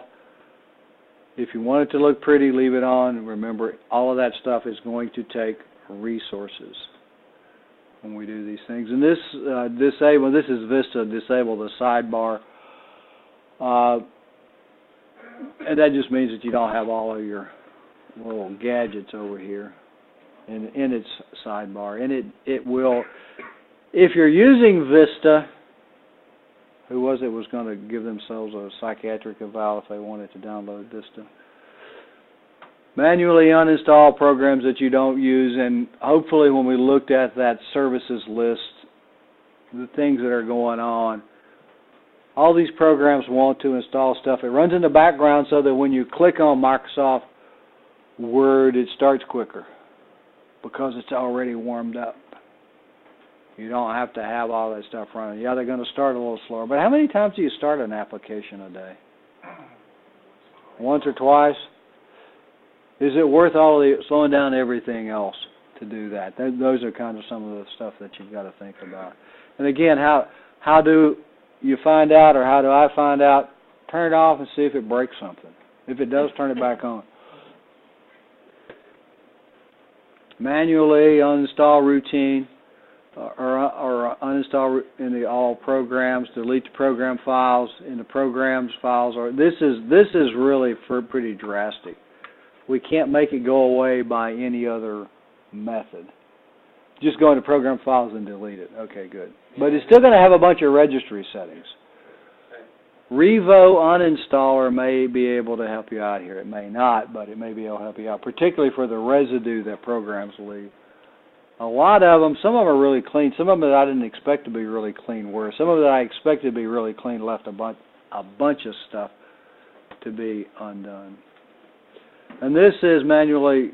Speaker 1: If you want it to look pretty, leave it on. Remember, all of that stuff is going to take resources when we do these things. And this this is Vista, disable the sidebar. And that just means that you don't have all of your little gadgets over here in its sidebar. And it will, if you're using Vista, who was going to give themselves a psychiatric eval if they wanted to download Vista? Manually uninstall programs that you don't use, and hopefully when we looked at that services list, the things that are going on, all these programs want to install stuff. It runs in the background so that when you click on Microsoft Word, it starts quicker because it's already warmed up. You don't have to have all that stuff running. Yeah, they're going to start a little slower. But how many times do you start an application a day? Once or twice? Is it worth all the slowing down everything else to do that? Those are kind of some of the stuff that you've got to think about. And again, how do you find out, or how do I find out? Turn it off and see if it breaks something. If it does, turn it back on. Manually uninstall routine. Or uninstall in the all programs, delete the program files in the programs files. Or this is really pretty drastic. We can't make it go away by any other method. Just go into program files and delete it. Okay, good. But it's still going to have a bunch of registry settings. Revo uninstaller may be able to help you out here. It may not, but it may be able to help you out, particularly for the residue that programs leave. A lot of them, some of them are really clean. Some of them that I didn't expect to be really clean were. Some of them that I expected to be really clean left a bunch of stuff to be undone. And this is manually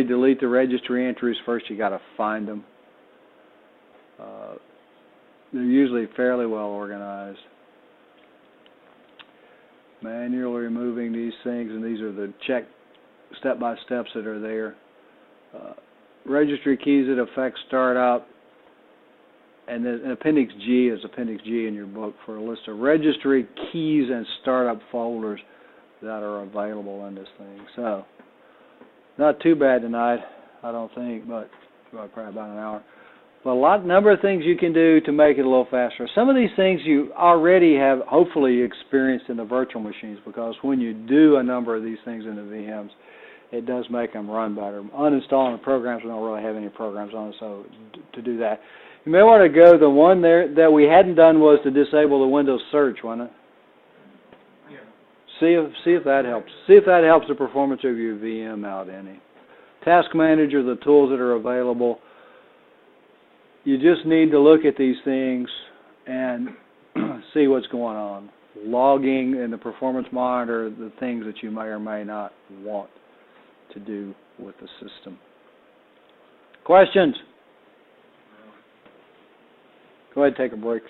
Speaker 1: delete the registry entries. First, you got to find them. They're usually fairly well organized. Manually removing these things, and these are the check step-by-steps that are there. Registry keys that affect startup, and then Appendix G is Appendix G in your book for a list of registry keys and startup folders that are available in this thing. So, not too bad tonight, I don't think, but probably about an hour. But a number of things you can do to make it a little faster. Some of these things you already have hopefully experienced in the virtual machines, because when you do a number of these things in the VMs, it does make them run better. Uninstalling the programs, we don't really have any programs on it, so to do that. You may want to go, the one there that we hadn't done was to disable the Windows search, wasn't it?
Speaker 3: Yeah.
Speaker 1: See if that helps. See if that helps the performance of your VM out any. Task Manager, the tools that are available. You just need to look at these things and see what's going on. Logging and the performance monitor, the things that you may or may not want to do with the system. Questions? Go ahead and take a break.